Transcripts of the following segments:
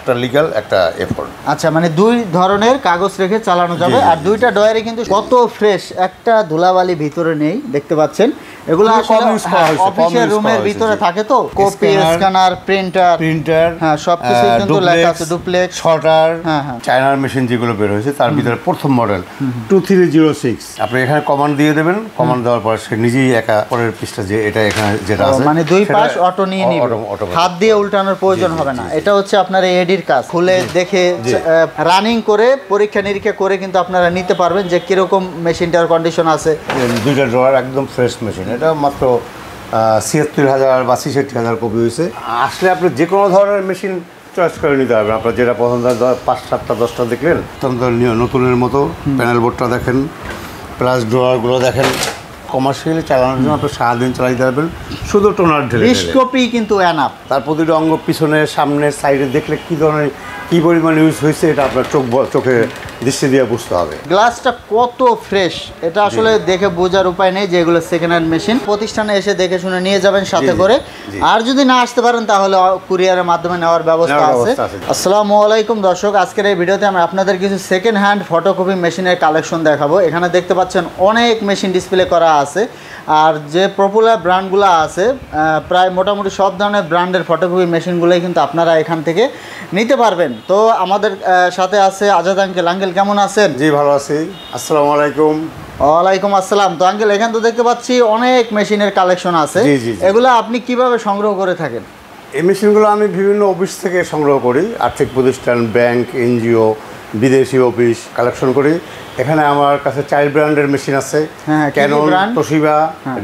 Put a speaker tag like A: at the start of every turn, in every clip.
A: একটা লিগ্যাল একটা এফোর্ড।
B: আচ্ছা, মানে দুই ধরনের কাগজ রেখে চালানো যাবে। আর দুইটা ডয়ারে কিন্তু কত ফ্রেশ, একটা ধুলাবালি ভিতরে নেই, দেখতে পাচ্ছেন। এগুলো আসলে অফিসের রুমের ভিতরে থাকে, তো কপি, স্ক্যানার, প্রিন্টার হ্যাঁ সবকিছু কিন্তু লেখা আছে। ডুপ্লেক্স, শর্টার, হ্যাঁ হ্যাঁ
A: চায়নার মেশিন যেগুলো বের হয়েছে তার ভিতরে প্রথম মডেল 2306। আপনি এখানে কমান্ড দিয়ে দেবেন, কমান্ড দেওয়ার পর সে নিজেই একা পরের পৃষ্ঠা যে এটা এখানে যেটা আছে
B: মানে দুই পাশ অটো নিয়ে নিবে, হাত দিয়ে উল্টানোর প্রয়োজন হবে না। এটা হচ্ছে আপনার এডির কাজ, খুলে দেখে রানিং করে পরীক্ষা নিরীক্ষা করে কিন্তু আপনারা নিতে পারবেন যে কিরকম মেশিনটার কন্ডিশন আছে।
A: দুইটা ড্রয়ার একদম ফ্রেশ মেশিন, এটা মাত্র ৭৬,০০০ বা ৬৬,০০০ কপি হয়েছে। আসলে আপনি যে কোনো ধরনের মেশিন চয়েস করে নিতে পারবেন, আপনার যেটা পছন্দ হয়। ৫, ৭টা, 10টা দেখলেন, অত্যন্ত নতুনের মতো। প্যানেল বোর্ডটা দেখেন, প্লাস ড্রয়ারগুলো দেখেন। কমার্শিয়ালি চালানোর জন্য আপনি সারাদিন চালাইতে পারবেন, শুধু টোনার ঢেলে।
B: ২০ কপি কিন্তু এনাফ।
A: তার প্রতিটা অঙ্গ পিছনে, সামনে, সাইডে দেখলে কী ধরনের কী পরিমাণ ইউজ হয়েছে এটা আপনার চোখে দৃষ্টি দিয়ে বুঝতে হবে।
B: গ্লাসটা কত ফ্রেশ, এটা আসলে দেখে বোঝার উপায় নেই যে এগুলো সেকেন্ড হ্যান্ড মেশিন। প্রতিষ্ঠানে এসে দেখে শুনে নিয়ে যাবেন সাথে করে। আর যদি না আসতে পারেন তাহলে কুরিয়ারের মাধ্যমে নেওয়ার ব্যবস্থা আছে। আসসালামু আলাইকুম দর্শক, আজকের এই ভিডিওতে আমি আপনাদের কিছু সেকেন্ড হ্যান্ড ফটোকপি মেশিনের কালেকশন দেখাবো। এখানে দেখতে পাচ্ছেন অনেক মেশিন ডিসপ্লে করা আছে। আর যে পপুলার ব্র্যান্ডগুলো আছে, প্রায় মোটামুটি সব ধরনের ব্র্যান্ডের ফটোকপি মেশিনগুলোই কিন্তু আপনারা এখান থেকে নিতে পারবেন। তো আমাদের সাথে আছে আজাদ আঙ্কেল। আঙ্কেল কেমন আছেন?
A: জি ভালো আছি, আসসালামু আলাইকুম।
B: ওয়ালাইকুম আসসালাম। তো আঙ্কেল এখান তো দেখতে পাচ্ছি অনেক মেশিনের কালেকশন আছে, এগুলো আপনি কিভাবে সংগ্রহ করে থাকেন?
A: এই মেশিনগুলো আমি বিভিন্ন অফিস থেকে সংগ্রহ করি, আর্থিক প্রতিষ্ঠান, ব্যাংক, এনজিও, বিদেশি অফিস কালেকশন করি। এখানে আমার কাছে 4 ব্র্যান্ডের মেশিন আছে, ক্যানন, তোশিবা,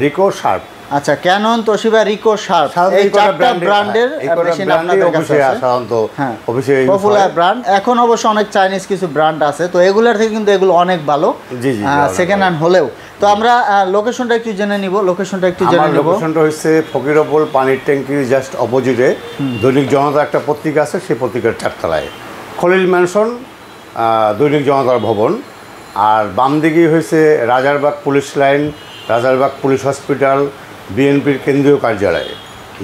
A: রিকো, শার্প।
B: আচ্ছা, ক্যানন, তোশিবা, রিকো, শার্প, এই চারটা ব্র্যান্ডের মেশিন আপনাদের কাছে আছে সাধারণত অফিসে পপুলার ব্র্যান্ড। এখন অবশ্য অনেক চাইনিজ কিছু ব্র্যান্ড আছে, তো এগুলোর থেকে কিন্তু এগুলো অনেক ভালো সেকেন্ড হ্যান্ড হলেও। তো আমরা লোকেশনটা একটু জেনে নিব। লোকেশনটা
A: হচ্ছে ফকিরপুল পানির ট্যাঙ্কির জাস্ট অপোজিটে দৈনিক জনতা একটা পত্রিকা আছে, সেই পত্রিকার 4 তলায় খলিল ম্যানশন, দৈনিক জনতার ভবন। আর বাম দিকেই হয়েছে Rajarbagh police line, Rajarbagh police hospital, বিএনপির কেন্দ্রীয় কার্যালয়।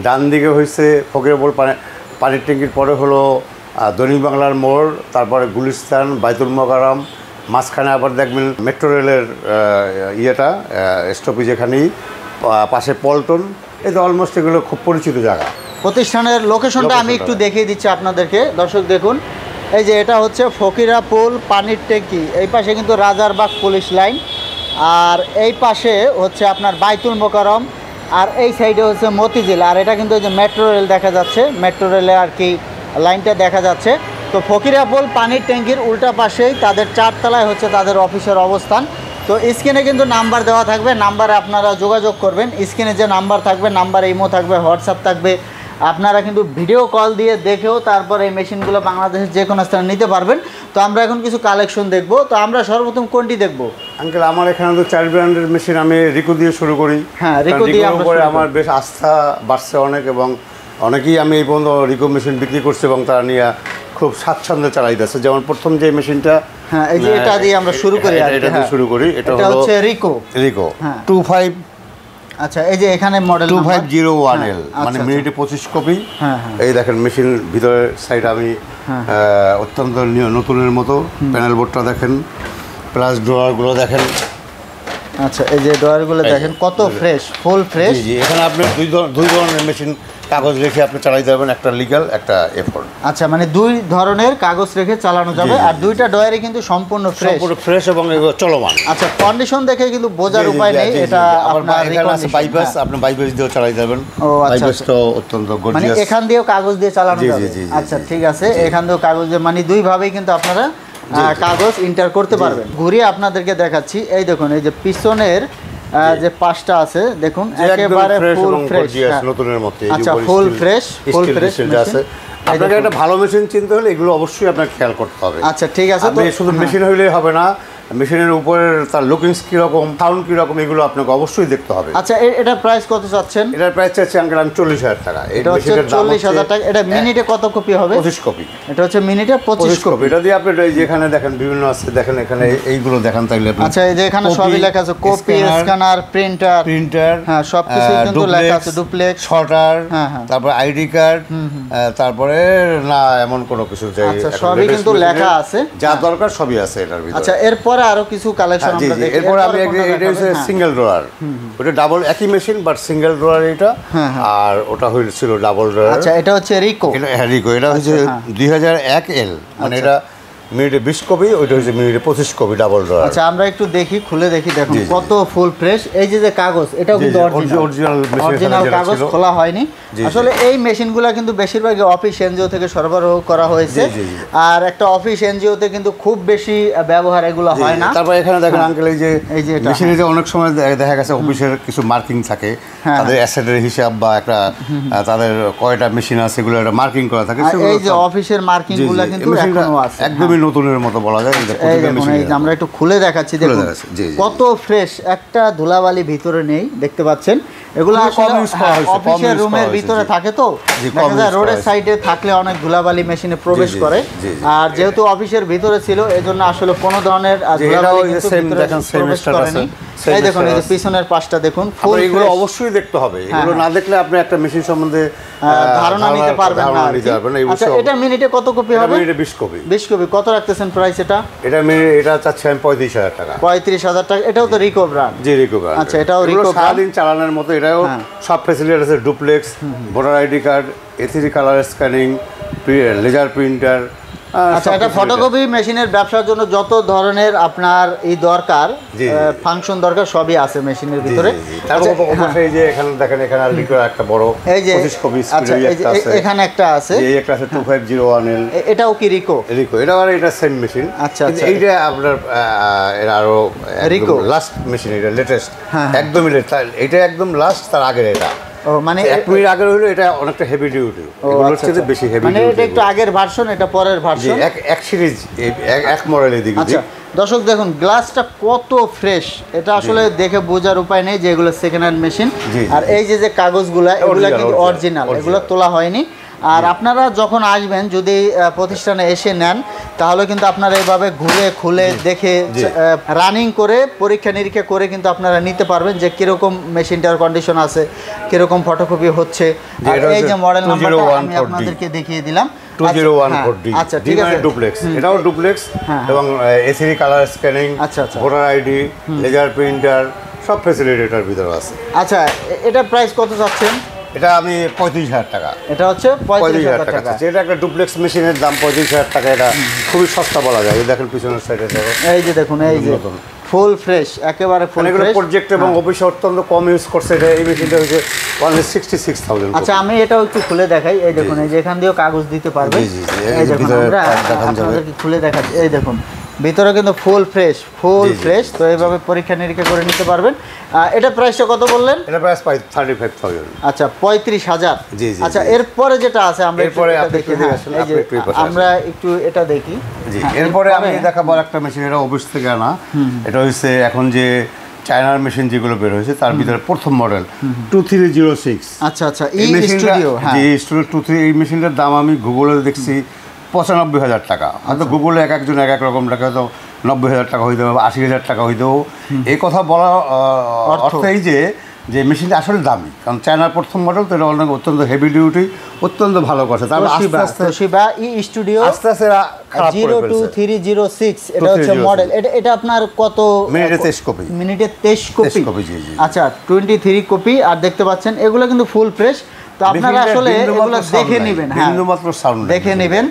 A: ডান দিকে হয়েছে ফকিরপুল পানির ট্যাঙ্কির পরে হলো দৈনিক বাংলার মোড়, তারপরে গুলিস্তান, বাইতুল মোকাররম, মাঝখানে আবার দেখবেন মেট্রো রেলের স্টপেজ, এখানেই পাশে পল্টন। এই তো অলমোস্ট এগুলো খুব পরিচিত জায়গা।
B: প্রতিষ্ঠানের লোকেশনটা আমি একটু দেখিয়ে দিচ্ছি আপনাদেরকে। দর্শক দেখুন, এই যে এটা হচ্ছে ফকিরাপুল পানির ট্যাঙ্কি, এই পাশে কিন্তু রাজারবাগ পুলিশ লাইন, আর এই পাশে হচ্ছে আপনার বাইতুল মোকাররম, আর এই সাইডে হচ্ছে মতিঝিল। আর এটা কিন্তু এই যে মেট্রো রেল দেখা যাচ্ছে, মেট্রো রেলে আর কি লাইনটা দেখা যাচ্ছে। তো ফকিরাপুল পানির ট্যাঙ্কির উল্টা পাশেই তাদের 4 তলায় হচ্ছে তাদের অফিসের অবস্থান। তো স্ক্রিনে কিন্তু নাম্বার দেওয়া থাকবে, নাম্বারে আপনারা যোগাযোগ করবেন। স্ক্রিনে যে নাম্বার থাকবে, নাম্বারে ইমো থাকবে, হোয়াটসঅ্যাপ থাকবে, আপনারা কিন্তু ভিডিও কল দিয়ে দেখেও তারপর এই মেশিনগুলো বাংলাদেশের যে কোনো স্থানে নিতে পারবেন। তো আমরা এখন কিছু কালেকশন দেখব। তো আমরা সর্বপ্রথম কোনটি দেখব?
A: আঙ্কেল আমার এখানে তো 4 ব্র্যান্ডের মেশিন, আমি রিকো দিয়ে শুরু করি।
B: হ্যাঁ, রিকো দিয়ে
A: আমার বেশ আস্থা বাড়ছে অনেক, এবং অনেকেই আমি এই পর্যন্ত রিকো মেশিন বিক্রি করছি এবং তারা নিয়ে খুব স্বাচ্ছন্দ্যে চালাইতেছে। যেমন প্রথম যে মেশিনটা,
B: হ্যাঁ এই যে এটা দিয়ে আমরা শুরু করি,
A: এটা দিয়ে শুরু করি। এটা
B: হচ্ছে রিকো
A: 25।
B: আচ্ছা, এই যে এখানে মডেল
A: 2501L, মানে মিনিটে 25 কপি। এই দেখেন মেশিন ভিতরের সাইড আমি অত্যন্ত নতুনের মতো। প্যানেল বোর্ডটা দেখেন, প্লাস ড্রয়ারগুলো দেখেন।
B: আচ্ছা, এই যে ড্রয়ারগুলো দেখেন কত ফ্রেশ, ফুল ফ্রেশ।
A: জি, এখানে আপনি দুই ধরনের মেশিন কাগজ রেখে আপনি চালাইতে পারবেন, একটা লিগ্যাল একটা এফোর্ড।
B: আচ্ছা, মানে দুই ধরনের কাগজ রেখে চালানো যাবে। আর দুইটা ডয়ারই কিন্তু সম্পূর্ণ
A: ফ্রেশ এবং চলমান।
B: আচ্ছা, কন্ডিশন দেখে কিন্তু বোঝার উপায় নেই এটা আপনার
A: এখানে আছে বাইপাস, আপনি বাইপাস দিয়েও চালাইতে পারবেন। বাইপাসটা অত্যন্ত গর্জিয়াস,
B: মানে এখান দিয়েও কাগজ দিয়ে চালানো যাবে। আচ্ছা ঠিক আছে, এখান দিয়েও কাগজ দিয়ে, মানে দুই ভাবেই কিন্তু আপনারা কাগজ ইন্টার করতে পারবেন। ঘুরিয়ে আপনাদেরকে দেখাচ্ছি। এই দেখুন, এই যে পিছনের যে পাশটা আছে দেখুন, একেবারে ফুল ফ্রেশ,
A: নতুনের মতো।
B: আচ্ছা, ফুল ফ্রেশ
A: আছে। আপনাকে একটা ভালো মেশিন চিনতে হলে এগুলো অবশ্যই আপনাকে খেয়াল করতে হবে।
B: আচ্ছা ঠিক আছে,
A: তো শুধু মেশিন হইলেই হবে না, মেশিনের উপরের তার লুকিংস কীরকম, সাউন্ড কীরকম, এগুলো আপনাকে অবশ্যই দেখতে হবে।
B: আচ্ছা, এটা প্রাইস কত চাচ্ছেন?
A: এটার প্রাইস চাচ্ছি আঙ্কেল আমি 40,000 টাকা।
B: এটা হচ্ছে 40,000 টাকা। এটা মিনিটে কত কপি হবে?
A: 25 কপি।
B: এটা হচ্ছে মিনিটে 25 কপি।
A: এটা দিয়ে আপনি যেখানে দেখেন বিভিন্ন আছে, দেখেন এখানে এইগুলো দেখেন তাইলে।
B: আচ্ছা, এই যে এখানে সবই লেখা আছে, কপি, স্ক্যানার, প্রিন্টার,
A: হ্যাঁ
B: সবকিছু কিন্তু লেখা আছে, ডুপ্লেক্স,
A: শর্টার, তারপর আইডি কার্ড, তারপরে না এমন কোনো কিছু চাই।
B: আচ্ছা, সবই কিন্তু লেখা আছে,
A: যা দরকার সবই আছে এটার ভিতরে।
B: আচ্ছা, এরপরে আরো কিছু কালেকশন আমরা দেখি।
A: এরপর আমি এটা হচ্ছে সিঙ্গেল ড্রয়ার, ওটা ডাবল একই মেশিন বাট সিঙ্গেল ড্রয়ার এটা, আর ওটা হয়েছিল ডাবল ড্রয়ার।
B: আচ্ছা, এটা হচ্ছে রিকো।
A: রিকো এটা হচ্ছে 2001L, মানে এটা মিনিটে 20 কপি, ওইটা হচ্ছে মিনিটে 25 কপি ডাবল ড্রয়ার।
B: আচ্ছা, আমরা একটু দেখি, খুলে দেখি, দেখুন কত ফুল ফ্রেশ। এই যে কাগজ, এটাও কিন্তু অরিজিনাল কাগজ, খোলা হয়নি। আসলে এই মেশিনগুলো কিন্তু বেশিরভাগই অফিস এনজিও থেকে সরবরাহ করা হয়েছে, আর একটা অফিস এনজিওতে কিন্তু খুব বেশি ব্যবহার এগুলো হয় না।
A: তারপর এখানে দেখেন আঙ্কেল, এই যে মেশিনে যে অনেক সময় দেখা গেছে অফিসের কিছু মার্কিং থাকে, তাদের অ্যাসেটের হিসাব বা একটা তাদের কয়টা মেশিন আছে এগুলো একটা মার্কিং করা থাকে।
B: এই যে অফিসের মার্কিংগুলো কিন্তু এখনো আছে,
A: একদমই নতুনের মতো বলা যায়।
B: আমরা একটু খুলে দেখাচ্ছি, দেখুন কত ফ্রেশ, একটা ধুলাবালি ভিতরে নেই, দেখতে পাচ্ছেন। এগুলো অফিসের রুমের ভিতরে থাকে, তো দেখা যায় রোডের সাইডে থাকলে অনেক ধুলাবালি মেশিনে প্রবেশ করে, আর যেহেতু অফিসের ভিতরে ছিল এজন্য আসলে কোনো ধরনের ধুলাবালি প্রবেশ করেনি। এই দেখুন, এই যে পিছনের পাশটা দেখুন,
A: এগুলো অবশ্যই দেখতে হবে। এগুলো না দেখলে আপনি একটা মেশিন সম্বন্ধে
B: ধারণা নিতে পারবেন না। আচ্ছা, এটা মিনিটে কত কপি হবে?
A: মিনিটে 20 কপি।
B: 20 কপি। কত রাখতেছেন প্রাইস এটা?
A: এটা চাচ্ছি আমি 35,000 টাকা।
B: 35,000 টাকা। এটাও তো রিকো ব্র্যান্ড?
A: জি, রিকো ব্র্যান্ড।
B: আচ্ছা, এটাও রিকো ব্র্যান্ড।
A: সারাদিন চালানোর মতো, এটাও সব ফ্যাসিলিটি আছে, duplex, voter ID card, A3 colour scanning, laser printer.
B: আচ্ছা, এটা ফটোকপি মেশিনের ব্যবসার জন্য যত ধরনের আপনার এই দরকার, ফাংশন দরকার, সবই আছে মেশিনের ভিতরে।
A: এই যে এখানে দেখেন, এখানে রিকো একটা বড় 25 কপি স্পিড একটা আছে,
B: এখানে একটা আছে,
A: এই একটা আছে 2501L।
B: এটাও কি রিকো?
A: রিকো, এটা সেম মেশিন।
B: আচ্ছা,
A: এইটা আপনার এর আরো রিকো লাস্ট মেশিন, এটা লেটেস্ট, একদমই এটা একদম লাস্ট, তার আগের এটা
B: মানে
A: 1 মিনিট আগের হলো, এটা অনেকটা হেভি ডিউটি, এগুলোর চেয়ে বেশি হেভি
B: মানে এটা একটু আগের ভার্সন, এটা পরের ভার্সন,
A: এক সিরিজ, এক মডেলের দিকে।
B: আচ্ছা, দর্শক দেখুন গ্লাসটা কত ফ্রেশ, এটা আসলে দেখে বোঝার উপায় নেই যে এগুলো সেকেন্ড হ্যান্ড মেশিন। আর এই যে কাগজগুলো, এগুলো কিন্তু অরিজিনাল, এগুলো তোলা হয়নি। আর আপনারা যখন আসবেন, যদি প্রতিষ্ঠানে এসে নেন, তাহলে কিন্তু আপনারা এইভাবে ঘুরে খুলে দেখে রানিং করে পরীক্ষা নিরীক্ষা করে কিন্তু আপনারা নিতে পারবেন যে কিরকম মেশিনটার কন্ডিশন আছে, কিরকম ফটোকপি হচ্ছে। আর এই যে মডেল নাম্বারটা আমি আপনাদেরকে দেখিয়ে দিলাম,
A: 2014D।
B: আচ্ছা, ঠিক আছে,
A: ডুপ্লেক্স, এটাও ডুপ্লেক্স এবং A3 colour scanning, voter ID, laser printer, সব ফ্যাসিলিটি এটার ভিতরে আছে।
B: আচ্ছা, এটা প্রাইস কত চাচ্ছেন?
A: এটা আমি 35,000 টাকা।
B: এটা হচ্ছে 35,000 টাকা।
A: এটা একটা ডুপ্লেক্স মেশিনের দাম 35,000 টাকা। এটা খুবই সস্তা বলা যায়। দেখেন পিছনের সাইডে,
B: এই যে দেখুন, এই যে ফুল ফ্রেশ, একেবারে ফুল ফ্রেশ।
A: প্রজেক্ট এবং অফিসে অত্যন্ত কম ইউজ করছে। এটা এই মেশিনটা হচ্ছে 66,000।
B: আচ্ছা, আমি এটাও একটু খুলে দেখাই। এই দেখুন, এই যে এখান দিয়েও কাগজ দিতে পারবে। এই দেখুন, আমরা আপনাদেরকে খুলে দেখাচ্ছি। এই দেখুন, ভিতরে কিন্তু ফুল ফ্রেশ, তো এইভাবে পরীক্ষা নিরীক্ষা করে নিতে পারবেন। এটা প্রাইসটা কত বললেন?
A: এটা প্রাইস 35,000।
B: আচ্ছা, 35,000। আচ্ছা, এরপরে যেটা আছে আমরা একটু এটা দেখি।
A: এরপরে আমি দেখাবো একটা মেশিন, এটা অফিস থেকে আনা। এটা হচ্ছে এখন যে চায়নার মেশিন যেগুলো বের হয়েছে, তার ভিতরে প্রথম মডেল 2306।
B: আচ্ছা, এই স্টুডিও,
A: যে স্টুডিও 23, এই মেশিনটার দাম আমি গুগলে দেখছি 95,000 টাকা। হয়তো গুগলে একজন এক রকম টাকা, হয়তো 90,000 টাকা হইতে হবে, 80,000 টাকা হইতেও। এই কথা বলা অর্থ এই যে মেশিনটা আসলে দামি, কারণ চায়নার প্রথম মডেল, তো এটা অনেক অত্যন্ত হেভি ডিউটি, অত্যন্ত ভালো করছে। তারপর আস্তে আস্তে
B: স্টুডিও
A: আস্তে আস্তে খারাপ করে ফেলছে।
B: 02306 এটা হচ্ছে মডেল। এটা আপনার কত?
A: মিনিটে 23 কপি।
B: মিনিটে 23 কপি। আচ্ছা, 23 কপি। আর দেখতে পাচ্ছেন এগুলো কিন্তু ফুল ফ্রেশ, তো আপনারা আসলে এগুলো দেখে নেবেন,
A: বিন্দুমাত্র সাউন্ড
B: দেখে নেবেন।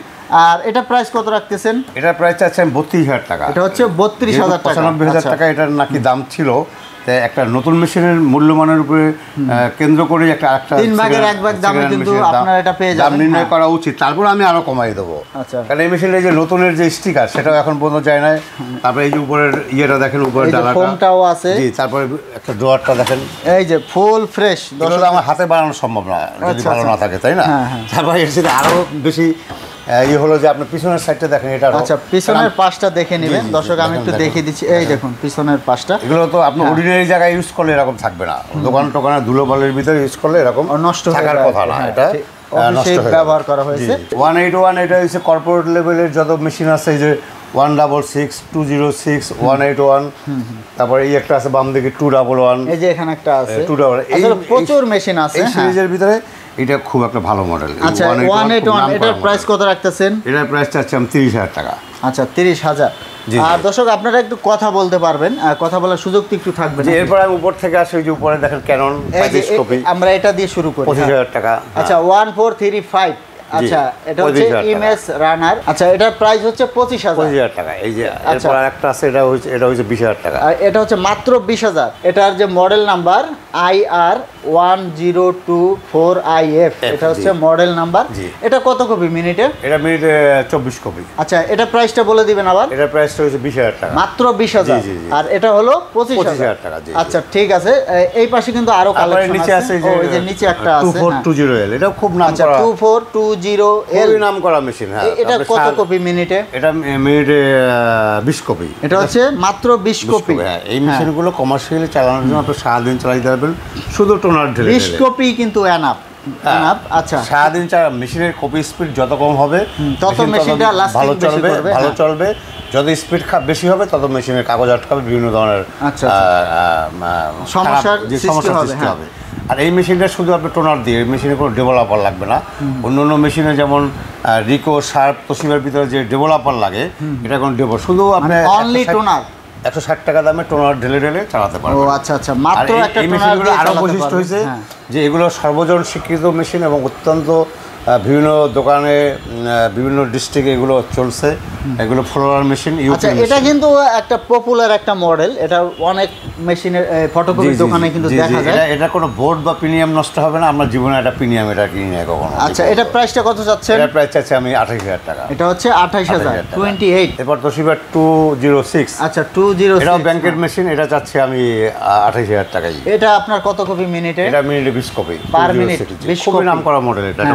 B: আর এটা প্রাইস কত রাখতেছেন?
A: এটা প্রাইস চাচ্ছি 32,000 টাকা।
B: এটা হচ্ছে 32,000 টাকা।
A: 95,000 টাকা এটার নাকি দাম ছিল। একটা নতুন মেশিনের মূল্যমানের উপরে কেন্দ্র করে একটা
B: 3 ভাগের 1 ভাগ দামে কিন্তু আপনারা এটা পেয়ে যাবেন।
A: দাম নির্ণয় করা উচিত, তারপর আমি আরো কমাই দেবো।
B: আচ্ছা,
A: কারণ এই মেশিনের যে নতুনের যে স্টিকার, সেটাও এখন পর্যন্ত যায় না। তারপরে এই যে উপরের ইয়েটা দেখেন, উপরের ডালাটা,
B: ফোনটাও আছে।
A: জি, তারপরে একটা ড্রয়ারটা দেখেন,
B: এই যে ফুল ফ্রেশ।
A: দরজা আমার হাতে বানানো সম্ভব না যদি ভালো না থাকে, তাই না? তারপরে এর সাথে আরো বেশি এই হলো যে আপনার পিছনের সাইডটা দেখেন, এটা
B: আচ্ছা পিছনের পাশটা দেখে নেবেন দর্শক, আমি একটু দেখিয়ে দিচ্ছি। এই দেখুন পিছনের পাশটা,
A: এগুলো তো আপনি অর্ডিনারি জায়গায় ইউজ করলে এরকম থাকবে না, দোকান টোকানে ধুলোবালির ভিতরে ইউজ করলে এরকম
B: নষ্ট
A: থাকার কথা না। এটা
B: অবশ্যই ব্যবহার করা হয়েছে।
A: 181 এটা হচ্ছে কর্পোরেট লেভেলের যত মেশিন আছে, এই যে 166, 206, 181, তারপরে এই একটা আছে বাম দিকে 211,
B: এই যে এখানে একটা আছে
A: 211।
B: এই প্রচুর মেশিন আছে
A: এই সিরিজের ভিতরে এটা খুব একটা ভালো মডেল।
B: আচ্ছা 181 এটার প্রাইস কত রাখতেছেন?
A: এটার প্রাইস চাচ্ছি আমি 30,000 টাকা।
B: আচ্ছা 30,000। আর দর্শক আপনারা একটু কথা বলতে পারবেন, কথা বলার সুযোগ তো একটু থাকবে।
A: এরপর আমি উপর থেকে আসি, যে উপরে দেখেন ক্যানন 35 কপি,
B: আমরা এটা দিয়ে শুরু করি।
A: 25,000 টাকা।
B: আচ্ছা 1435। আচ্ছা এটা হচ্ছে ইমেজ রানার। আচ্ছা এটার প্রাইস হচ্ছে 25,000
A: টাকা। এই যে এরপর আরেকটা আছে, এটা হচ্ছে 20,000 টাকা।
B: আর এটা হচ্ছে মাত্র 20,000। এটার যে মডেল নাম্বার IR1024IF, এটা হচ্ছে মডেল নাম্বার। এটা কত কপি মিনিটে?
A: এটা মিনিটে 24 কপি।
B: আচ্ছা এটা প্রাইসটা বলে দিবেন আবার।
A: এটা প্রাইসটা হচ্ছে 20,000 টাকা,
B: মাত্র 20,000। আর এটা হলো 25,000
A: টাকা।
B: আচ্ছা ঠিক আছে। এই পাশে কিন্তু আরো কালেকশন
A: নিচে আছে,
B: এই যে নিচে একটা আছে
A: 2420L, এটা খুব নাম করা।
B: 2420L
A: নাম করা মেশিন। হ্যাঁ
B: এটা কত কপি মিনিটে?
A: এটা মিনিটে 20 কপি।
B: এটা হচ্ছে মাত্র 20 কপি।
A: হ্যাঁ এই মেশিনগুলো কমার্শিয়ালি চালানোর জন্য আপনি সারাদিন চালাতে পারবেন, শুধু টোনার ঢেলে
B: 20 কপি কিন্তু এনাফ। আচ্ছা
A: সারাদিন মেশিনের কপি স্পিড যত কম হবে
B: তত মেশিনটা
A: ভালো চলবে, ভালো চলবে। যত স্পিড বেশি হবে তত মেশিনের কাগজ আটকাবে, বিভিন্ন ধরনের
B: সমস্যার সৃষ্টি হবে।
A: আর এই মেশিনটা শুধু আপনি টোনার দিয়ে, এই মেশিনে কোনো ডেভেলপার লাগবে না। অন্য মেশিনে যেমন রিকো, শার্প, তোশিবার ভিতরে যে ডেভেলপার লাগে, এটা কোনো শুধু আপনি
B: অনলি টোনার
A: 160 টাকা দামে টোনার ঢেলে ঢেলে চালাতে পারবেন।
B: ও আচ্ছা আচ্ছা, মাত্র একটা টোনার দিয়ে
A: আরো বৈশিষ্ট্য হয়েছে যে এগুলো সর্বজন স্বীকৃত মেশিন এবং অত্যন্ত বিভিন্ন দোকানে বিভিন্ন ডিস্ট্রিক্টে এগুলো চলছে। এগুলো ফ্লোরার মেশিন।
B: আচ্ছা এটা কিন্তু একটা পপুলার একটা মডেল, এটা অনেক মেশিনের ফটোকপি দোকানে কিন্তু দেখা যায়।
A: এটা কোনো বোর্ড বা প্রিমিয়াম নষ্ট হবে না, আমরা জীবনে একটা প্রিমিয়াম এটা কিনি না কখনো।
B: আচ্ছা এটা প্রাইসটা কত যাচ্ছেন?
A: এটা প্রাইস চাচ্ছি আমি 28,000 টাকা।
B: এটা হচ্ছে 28,000 28।
A: এরপর তোশিবা 206।
B: আচ্ছা 206
A: এটাও ব্যাংকের মেশিন, এটা চাচ্ছি আমি 28,000 টাকায়।
B: এটা আপনার কত কপি মিনিটে?
A: এটা মিনিটে 20 কপি
B: পার মিনিট। 20
A: কপি নাম করা মডেল। এটা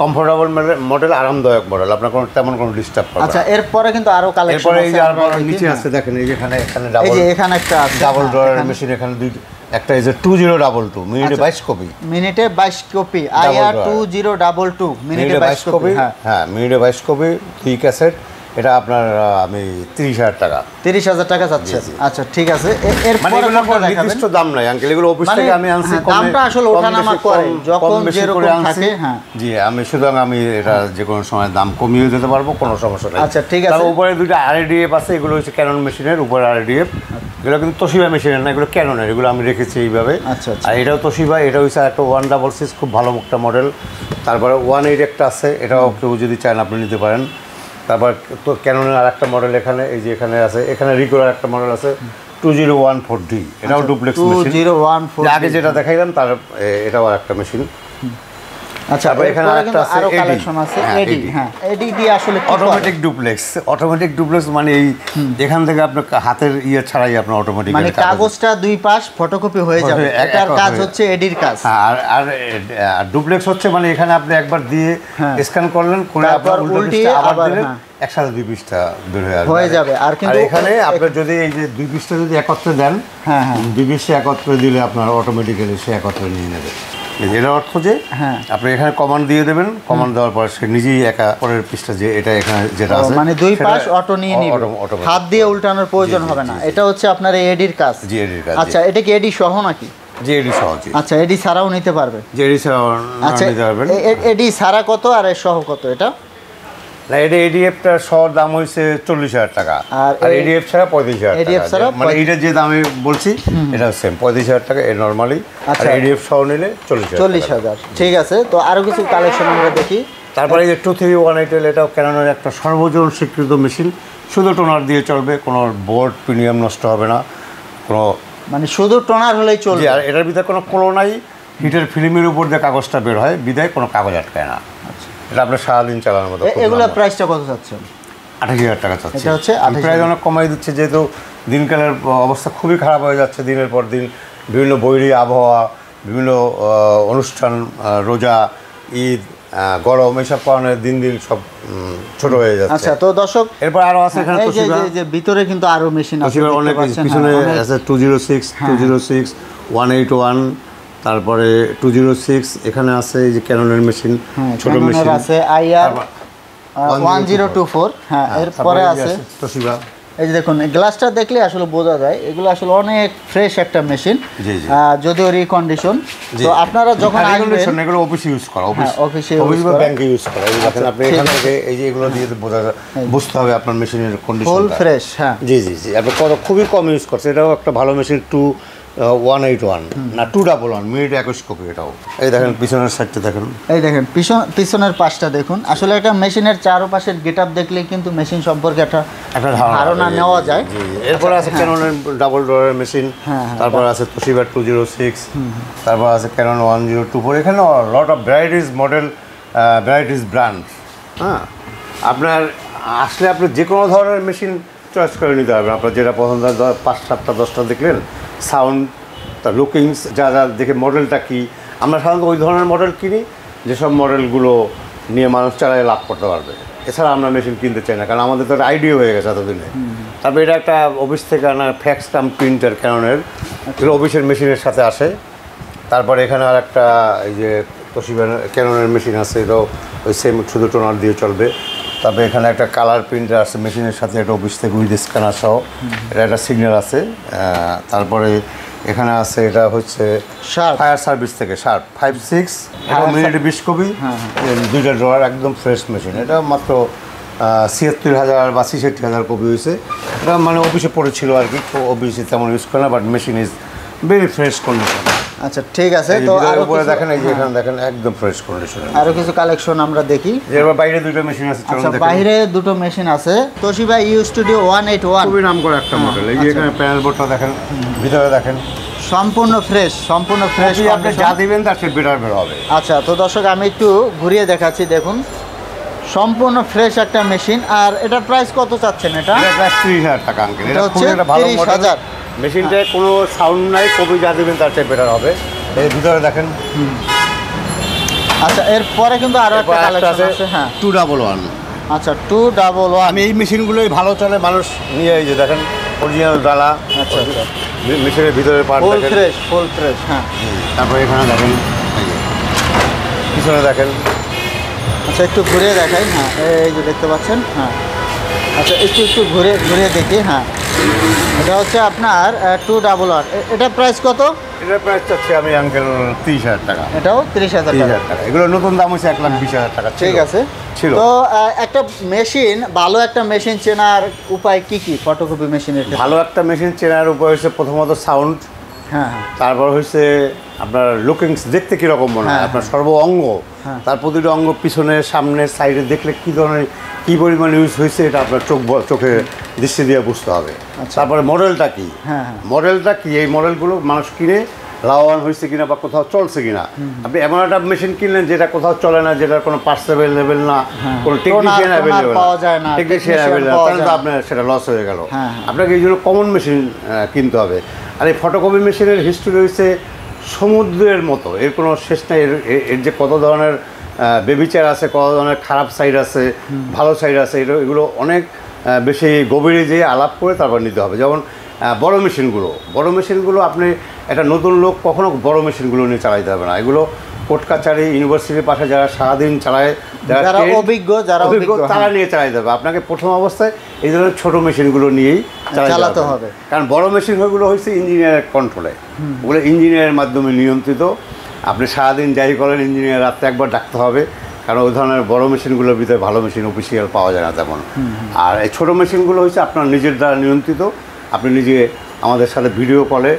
A: কমফোর্টেবল মডেল, আরামদায়ক মডেল, আপনার কোনো তেমন কোনো ডিস্টার্ব হবে না।
B: আচ্ছা এরপরে কিন্তু আরো কালেকশন আছে।
A: এরপরে এই যে আর নিচে আছে দেখেন, এই যে এখানে ডাবল,
B: এই যে এখানে একটা আছে
A: ডাবল ডোরের মেশিন। এখানে দুই একটা এই যে 2022 মিনিটে 22 কপি।
B: মিনিটে 22 কপি। IR2022 মিনিটে 22 কপি।
A: হ্যাঁ মিনিটে 22 কপি, 2 ক্যাসেট। এটা আপনার আমি 30,000 টাকা।
B: 30,000 টাকা যাচ্ছে। আচ্ছা ঠিক আছে। এরপরে
A: কোনো নির্দিষ্ট দাম নাই আঙ্কেল, এগুলো অফিস থেকে আমি আনছি।
B: দামটা আসলে ওঠানামা করে যখন যেরকম থাকে। হ্যাঁ
A: জি, আমি সুতরাং আমি এটা যে কোনো সময় দাম কমিয়ে দিতে পারবো, কোনো সমস্যা নেই।
B: আচ্ছা ঠিক আছে।
A: তার উপরে দুইটা RDF আছে, এগুলো হচ্ছে ক্যানন মেশিনের উপরে RDF। এগুলো কিন্তু তোশিবা মেশিনের না, এগুলো ক্যাননের, এগুলো আমি রেখেছি এইভাবে।
B: আচ্ছা
A: আর এটাও তোশিবা, এটা হচ্ছে একটা 166, খুব ভালো একটা মডেল। তারপরে 18 একটা আছে, এটাও কেউ যদি চান আপনি নিতে পারেন। তারপর তো ক্যাননের আর একটা মডেল এখানে, এই যে এখানে আছে, এখানে রিকোর একটা মডেল আছে 2014D, এটাও ডুপ্লেক্স মেশিন।
B: 2014
A: আগে যেটা দেখাইলাম তার এটাও একটা মেশিন।
B: আচ্ছা এখানে একটা আছে আরো কালেকশন আছে এডি। হ্যাঁ এডি দিয়ে আসলে
A: অটোমেটিক ডুপ্লেক্স। অটোমেটিক ডুপ্লেক্স মানে এই এখান থেকে আপনার হাতের ছাড়াই আপনার অটোমেটিক,
B: মানে কাগজটা দুই পাশ ফটোকপি হয়ে যাবে। এটার কাজ হচ্ছে এডির কাজ।
A: আর ডুপ্লেক্স হচ্ছে মানে এখানে আপনি একবার দিয়ে স্ক্যান করলেন, করে আপনার উল্টিয়ে আবার দিলেন, একসাথে 2 পৃষ্ঠা বের হয়ে যাবে। আর কিন্তু এখানে আপনার যদি এই যে 2 পৃষ্ঠা যদি একত্রে দেন, 2 পৃষ্ঠা একত্রে দিলে আপনার অটোমেটিক্যালি সে একত্রে নিয়ে নেবে। এর অর্থ যে আপনি এখানে কমান্ড দিয়ে দেবেন, কমান্ড দেওয়ার পর সে নিজেই একা পরের পৃষ্ঠা যে এটা এখানে যেটা আছে
B: মানে দুই পাশ অটো নিয়ে নেবে, হাত দিয়ে উল্টানোর প্রয়োজন হবে না। এটা হচ্ছে আপনার এই এডির কাজ।
A: জি এডির কাজ।
B: আচ্ছা এটা কি এডি সহ নাকি?
A: জি এডি সহ। জি
B: আচ্ছা এডি ছাড়াও নিতে পারবে?
A: জি এডি ছাড়াও নিতে পারবেন।
B: এডি ছাড়া কত আর এর সহ কত? এটা
A: না, এটা এডিএফটার সহ দাম হয়েছে 40,000 টাকা, আর এডিএফ ছাড়া 35,000 টাকা। মানে এটা যে দামে বলছি এটা সেম 35,000 টাকা এর নরমালি। আর এডিএফ সহ নিলে 40,000।
B: ঠিক আছে। তো আরো কিছু কালেকশন আমরা দেখি।
A: তারপরে এই যে 2318L, এটাও ক্যাননের একটা সর্বজন স্বীকৃত মেশিন, শুধু টোনার দিয়ে চলবে, কোনো বোর্ড প্রিমিয়াম নষ্ট হবে না, কোনো
B: মানে শুধু টোনার হলেই চলবে।
A: আর এটার ভিতরে কোনো কোলো নাই, হিটের ফিল্মের উপর দিয়ে কাগজটা বের হয়, বিদায় কোনো কাগজ আটকায় না। এটা আপনার সারাদিন চালানোর মতো।
B: এগুলো প্রাইসটা কত চাচ্ছেন?
A: 28,000 টাকা চাচ্ছি।
B: এটা হচ্ছে
A: প্রাইস অনেক কমাই দিচ্ছে, যেহেতু দিনকালের অবস্থা খুবই খারাপ হয়ে যাচ্ছে দিনের পর দিন। বিভিন্ন বৈরী আবহাওয়া, বিভিন্ন অনুষ্ঠান, রোজা, ঈদ, গরম এসব কারণে দিন দিন সব ছোট হয়ে যাচ্ছে।
B: আচ্ছা, তো দর্শক
A: এরপর আরো আছে এখানে
B: যে ভিতরে কিন্তু আরো মেশিন আছে,
A: অনেক পিছনে আছে 206, 206, 181, তারপরে 206, এখানে আছে এই যে ক্যাননের মেশিন, ছোট মেশিন
B: আছে IR 1024। হ্যাঁ, এরপরে আছে
A: তোশিবা।
B: এই যে দেখুন, গ্লাসটা দেখলে আসলে বোঝা যায় এগুলো আসলে অনেক ফ্রেশ একটা মেশিন, যদিও রিকন্ডিশন। তো আপনারা যখন আসবেন,
A: এগুলো অফিসে ইউজ করা,
B: অফিসে
A: ব্যাংকে ইউজ করা। এই দেখেন আপনি এখান থেকে এই যে এগুলো দিয়ে বুঝতে হবে আপনার মেশিনের কন্ডিশন
B: ফুল ফ্রেশ। হ্যাঁ,
A: জি জি জি, আপনি খুবই কম ইউজ করছে। এটাও একটা ভালো মেশিন, 181 না 211, মিনিট 21 কপি। এটাও এই দেখেন পিছনের সাইডটা দেখেন,
B: এই দেখেন পিছনের পাশটা দেখুন। আসলে একটা মেশিনের চারপাশের গেটআপ দেখলে কিন্তু মেশিন সম্পর্কে একটা ধারণা নেওয়া যায়।
A: এরপর আছে ক্যাননের ডাবল ডোরের মেশিন, তারপর আছে তোশিবা 206, তারপর আছে ক্যানন 1024। এখানে lot of varieties model, varieties brand. হ্যাঁ, আপনার আসলে আপনি যে কোনো ধরনের মেশিন চয়েস করে নিতে হবে। আপনার যেটা পছন্দ হয়, 5, 7টা 10টা দেখলেন, সাউন্ড, তার লুকিংস, যা যা দেখে মডেলটা কী। আমরা সাধারণত ওই ধরনের মডেল কিনি যেসব মডেলগুলো নিয়ে মানুষ চালায় লাভ করতে পারবে। এছাড়া আমরা মেশিন কিনতে চাই না, কারণ আমাদের তো একটা আইডিয়া হয়ে গেছে এতদিনে। তারপর এটা একটা অফিস থেকে আনা ফ্যাক্স কাম প্রিন্টার ক্যাননের, এগুলো অফিসের মেশিনের সাথে আসে। তারপরে এখানে আর একটা এই যে তোশিবা ক্যাননের মেশিন আছে, এটাও ওই সেম, শুধু টোনার দিয়ে চলবে। তারপরে এখানে একটা কালার প্রিন্টার আছে মেশিনের সাথে, একটা অফিস থেকে উইথ স্ক্যানার সহ, এটা একটা সিগন্যাল আছে। তারপরে এখানে আছে এটা হচ্ছে ফায়ার সার্ভিস থেকে শার্প 56, এটা মিনিটে 20 কপি, 2টা ড্রয়ার, একদম ফ্রেশ মেশিন। এটা মাত্র ৭৬,০০০ বা ৬৬,০০০ কপি হয়েছে। এটা মানে অফিসে পড়েছিল আর কি, অফিসে তেমন ইউজ করে না, but machine is very fresh condition.
B: আচ্ছা, ঠিক আছে। তো
A: আরো উপরে দেখেন, এই যে এখানে দেখেন একদম ফ্রেশ কন্ডিশন।
B: আরো কিছু কালেকশন আমরা দেখি।
A: এর বাইরে দুটো মেশিন আছে, চলুন দেখেন।
B: বাইরে দুটো মেশিন আছে, তোশিবা ইউ স্টুডিও 181,
A: খুবই নামকরা একটা মডেল। এই যে এখানে প্যানেল বোর্ডটা দেখেন, ভিতরে দেখেন
B: সম্পূর্ণ ফ্রেশ, সম্পূর্ণ ফ্রেশ।
A: আপনি যা দিবেন তার চেয়ে বেটার বের হবে।
B: আচ্ছা, তো দর্শক আমি একটু ঘুরিয়ে দেখাচ্ছি, দেখুন সম্পূর্ণ ফ্রেশ একটা মেশিন। আর এটার প্রাইস কত চাচ্ছেন? এটা
A: প্রাইস 30,000 টাকা আঙ্কেল।
B: এটা হচ্ছে 30,000।
A: মেশিনটায় কোনো সাউন্ড নাই, কপি যা দিবেন তার চেয়ে বেটার হবে। এর ভিতরে দেখেন।
B: আচ্ছা, এরপরে কিন্তু আরো একটা কালেকশন আছে। হ্যাঁ,
A: 211।
B: আচ্ছা, 211।
A: আমি এই মেশিনগুলোই ভালো চলে, মানুষ নিয়ে এই যে দেখেন অরিজিনাল ডালা।
B: আচ্ছা,
A: মেশিনের ভিতরে part
B: full fresh, full fresh. হ্যাঁ,
A: তারপরে এখানে দেখেন, পিছনে দেখেন।
B: আচ্ছা, একটু ঘুরিয়ে দেখাই। হ্যাঁ, এই যে দেখতে পাচ্ছেন। হ্যাঁ, আচ্ছা, একটু ঘুরিয়ে দেখি। হ্যাঁ, এটা হচ্ছে আপনার 211। এটা প্রাইস কত?
A: এটার প্রাইস চাচ্ছি আমি আঙ্কেল 30,000 টাকা।
B: এটাও 30,000 টাকা।
A: এগুলো নতুন দাম হচ্ছে 1,20,000 টাকা।
B: ঠিক আছে,
A: ছিল।
B: তো একটা মেশিন, ভালো একটা মেশিন চেনার উপায় কি কি? ফটোকপি মেশিনের
A: ভালো একটা মেশিন চেনার উপায় হচ্ছে প্রথমত সাউন্ড।
B: হ্যাঁ,
A: তারপর হচ্ছে আপনার লুকিংস, দেখতে কীরকম মনে হয়, আপনার সর্ব অঙ্গ, তার প্রতিটা অঙ্গ, পিছনে, সামনে, সাইডে দেখলে কী ধরনের, কী পরিমাণ ইউজ হয়েছে, এটা আপনার চোখে দৃষ্টি দিয়ে বুঝতে হবে। তারপরে মডেলটা কী, মডেলটা কী, এই মডেলগুলো মানুষ কিনে লাভবান হয়েছে কিনা বা কোথাও চলছে কিনা। আপনি এমন একটা মেশিন কিনলেন যেটা কোথাও চলে না, যেটার কোনো পার্টস অ্যাভেলেবেল না, কোনো টেকনিশিয়ান অ্যাভেলেবেল না, তাহলে তো আপনার সেটা লস হয়ে গেল। আপনাকে এই জন্য কমন মেশিন কিনতে হবে। আর এই ফটোকপি মেশিনের হিস্ট্রি রয়েছে সমুদ্রের মতো, এর কোনো শেষ নেই। এর যে কত ধরনের বেবিচার আছে, কত ধরনের খারাপ সাইড আছে, ভালো সাইড আছে, এগুলো অনেক বেশি গভীরে যেয়ে আলাপ করে তারপর নিতে হবে। যেমন বড় মেশিনগুলো আপনি একটা নতুন লোক কখনো বড় মেশিনগুলো নিয়ে চালাইতে হবে না। এগুলো কোর্ট কাছারি, ইউনিভার্সিটির পাশে যারা সারাদিন চালায়, যারা অভিজ্ঞ তারা নিয়ে চালাইতে হবে। আপনাকে প্রথম অবস্থায় এই ধরনের ছোটো মেশিনগুলো নিয়েই চালাতে হবে, কারণ বড় মেশিনগুলো হচ্ছে ইঞ্জিনিয়ারের কন্ট্রোলে, ওগুলো ইঞ্জিনিয়ারের মাধ্যমে নিয়ন্ত্রিত। আপনি সারাদিন যাই করেন, ইঞ্জিনিয়ার রাত্রে একবার ডাকতে হবে, কারণ ওই ধরনের বড় মেশিনগুলোর ভিতরে ভালো মেশিন অফিসিয়াল পাওয়া যায় না তেমন। আর এই ছোটো মেশিনগুলো হচ্ছে আপনার নিজের দ্বারা নিয়ন্ত্রিত। আপনি নিজে আমাদের সাথে ভিডিও কলে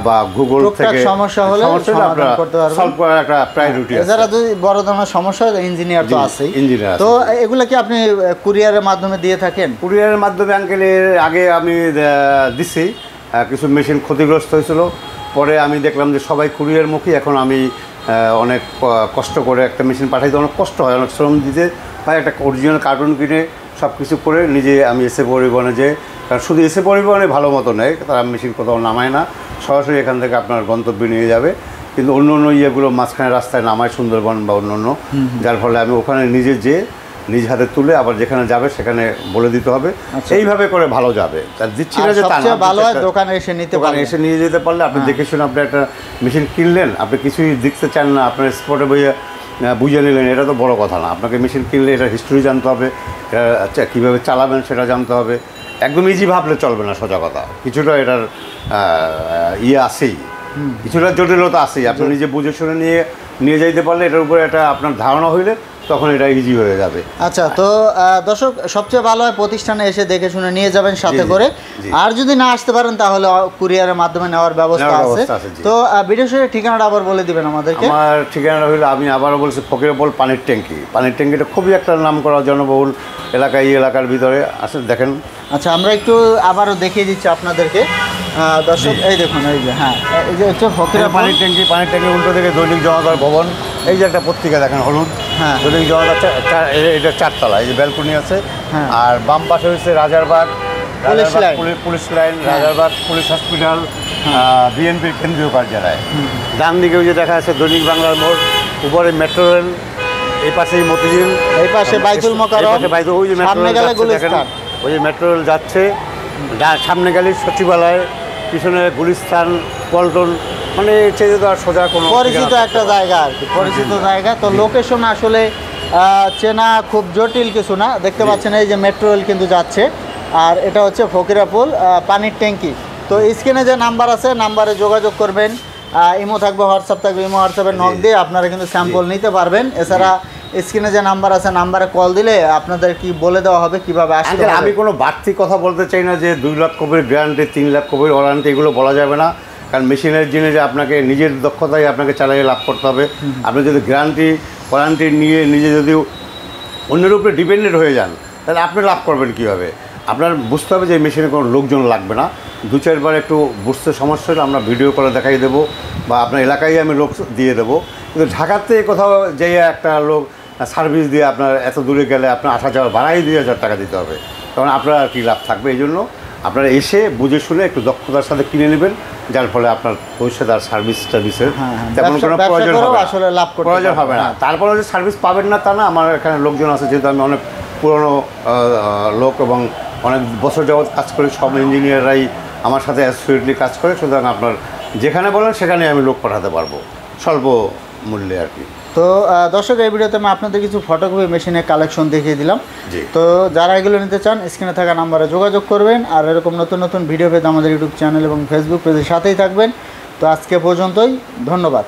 A: বা গুগল থেকে
B: সমস্যা হলে সমাধান করতে পারবেন,
A: সলভ করার একটা প্রায়োরিটি আছে।
B: যারা যদি বড় ধরনের সমস্যা হয়, ইঞ্জিনিয়ার তো আছেই।
A: ইঞ্জিনিয়ার
B: তো এগুলো কি আপনি কুরিয়ারের মাধ্যমে দিয়ে থাকেন?
A: কুরিয়ারের মাধ্যমে আঙ্কেলের আগে আমি দিছি, কিছু মেশিন ক্ষতিগ্রস্ত হয়েছিল, পরে আমি দেখলাম যে সবাই কুরিয়ারমুখী। এখন আমি অনেক কষ্ট করে একটা মেশিন পাঠাইতে অনেক কষ্ট হয়, অনেক শ্রম দিতে হয়। একটা অরিজিনাল কার্টুন কিনে সব কিছু করে নিজে আমি এসে পরিবহনে যে, কারণ শুধু এসে পরিবহনে ভালো মতো নেয়, তারা মেশিন কোথাও নামায় না, সরাসরি এখান থেকে আপনার গন্তব্যে নিয়ে যাবে। কিন্তু অন্য অন্য ইয়েগুলো মাঝখানে রাস্তায় নামায় সুন্দরবন বা অন্য অন্য, যার ফলে আমি ওখানে নিজে যে নিজ হাতে তুলে আবার যেখানে যাবে সেখানে বলে দিতে হবে। এইভাবে করে ভালো যাবে। তার দিচ্ছি না যে তা না,
B: ভালো হয় দোকানে এসে নিতে পারবেন,
A: এসে নিয়ে যেতে পারলে আপনি দেখে শুনে আপনি একটা মেশিন কিনলেন, আপনি কিছুই দেখতে চান না, আপনার স্পটে বইয়ে বুঝে নিলেন, এটা তো বড় কথা না। আপনাকে মেশিন কিনলে এটা হিস্ট্রি জানতে হবে, আচ্ছা কীভাবে চালাবেন সেটা জানতে হবে। একদম ইজি ভাবলে চলবে না, সোজা কথা। কিছুটা এটার ইয়ে আসেই, কিছুটা জটিলতা আসেই। আপনি নিজে বুঝে শুনে নিয়ে যাইতে পারলে এটার উপরে একটা আপনার ধারণা হইলে তখন এটা ইজি হয়ে যাবে।
B: আচ্ছা, তো দর্শক সবচেয়ে ভালো হয় প্রতিষ্ঠানে এসে দেখে শুনে নিয়ে যাবেন সাথে করে। আর যদি না আসতে পারেন তাহলে কুরিয়ারের মাধ্যমে নেওয়ার ব্যবস্থা আছে। তো ভিডিও শেষে ঠিকানাটা আবার বলে দিবেন আমাদেরকে।
A: আমার ঠিকানাটা হলো, আমি আবারও বলছি, ফকিরাপুল পানির ট্যাঙ্কি। পানির ট্যাঙ্কিটা খুবই একটা নাম করা জনবহুল এলাকা, এই এলাকার ভিতরে আসেন দেখেন।
B: আচ্ছা, আমরা একটু আবারও দেখিয়ে দিচ্ছি আপনাদেরকে দর্শক। এই দেখুন, এই যে হ্যাঁ, এই যে হচ্ছে ফকিরা
A: পানির ট্যাঙ্কি। পানির ট্যাঙ্কি উল্টো থেকে দৈনিক জনতার ভবন, এই যে একটা পত্রিকা দেখেন হলুদ,
B: হ্যাঁ,
A: দৈনিক জনতার এটা 4 তলা, এই যে ব্যালকনি আছে। আর বাম পাশে হচ্ছে Rajarbagh police line, Rajarbagh police hospital, বিএনপির কেন্দ্রীয় কার্যালয়। ডান দিকে ওই যে দেখা যাচ্ছে দৈনিক বাংলার মোড়, উপরে মেট্রো রেল, এই পাশেই মতিঝিল,
B: এই পাশে বাইতুল মোকাররম,
A: ওই যে মেট্রো রেল দেখেন, ওই যে মেট্রো রেল যাচ্ছে। সামনে গেলে সচিবালয়, পিছনে গুলিস্তান, পল্টন, মানে চেয়ে তো আর সোজা কোনো
B: পরিচিত একটা জায়গা আর কি, পরিচিত জায়গা। তো লোকেশন আসলে চেনা খুব জটিল কিছু না। দেখতে পাচ্ছেন এই যে মেট্রো রেল কিন্তু যাচ্ছে, আর এটা হচ্ছে ফকিরাপুল পানির ট্যাঙ্কি। তো স্ক্রিনে যে নাম্বার আছে, নাম্বারে যোগাযোগ করবেন। ইমো থাকবে, হোয়াটসঅ্যাপ থাকবে, ইমো হোয়াটসঅ্যাপে নক দিয়ে আপনারা কিন্তু স্যাম্পল নিতে পারবেন। এছাড়া স্ক্রিনে যে নাম্বার আছে, নাম্বারে কল দিলে আপনাদের কি বলে দেওয়া হবে কিভাবে আসতে হবে।
A: আমি কোনো বাড়তি কথা বলতে চাই না যে 2 লাখ কপির গ্যারান্টি, 3 লাখ কপির ওয়ারেন্টি, এগুলো বলা যাবে না। কারণ মেশিনের জিনিস আপনাকে নিজের দক্ষতায় আপনাকে চালিয়ে লাভ করতে হবে। আপনি যদি গ্যারান্টি ওয়ারেন্টি নিয়ে নিজে যদি অন্যের উপরে ডিপেন্ডেন্ট হয়ে যান, তাহলে আপনি লাভ করবেন কীভাবে? আপনার বুঝতে হবে যে এই মেশিনে কোনো লোকজন লাগবে না। 2-4 বার একটু বুঝতে সমস্যা হলে আমরা ভিডিও করে দেখাই দেবো, বা আপনার এলাকায় আমি লোক দিয়ে দেবো। কিন্তু ঢাকাতে কোথাও যেয়ে একটা লোক সার্ভিস দিয়ে আপনার এত দূরে গেলে আপনার আসা যাওয়ার ভাড়াই 2,000 টাকা দিতে হবে, তখন আপনার আর কি লাভ থাকবে? এই জন্য আপনারা এসে বুঝে শুনে একটু দক্ষতার সাথে কিনে নেবেন, যার ফলে আপনার ভবিষ্যৎ আর সার্ভিসের তেমন কোনো প্রয়োজন হবে না। তারপরে যে সার্ভিস পাবেন না তা না, আমার এখানে লোকজন আছে, যেহেতু আমি অনেক পুরনো লোক এবং অনেক বছর যাবৎ কাজ করি, সব ইঞ্জিনিয়াররাই আমার সাথে অ্যাসোসিয়েটলি কাজ করে। সুতরাং আপনার যেখানে বলেন সেখানে আমি লোক পাঠাতে পারবো স্বল্প মূল্যে আর কি।
B: তো দর্শক, এই ভিডিওতে আমি আপনাদের কিছু ফটোকপি মেশিনের কালেকশন দেখিয়ে দিলাম। তো যারা এগুলো নিতে চান স্ক্রিনে থাকা নাম্বারে যোগাযোগ করবেন। আর এরকম নতুন নতুন ভিডিও পেতে আমাদের ইউটিউব চ্যানেল এবং ফেসবুক পেজের সাথেই থাকবেন। তো আজকে পর্যন্তই, ধন্যবাদ।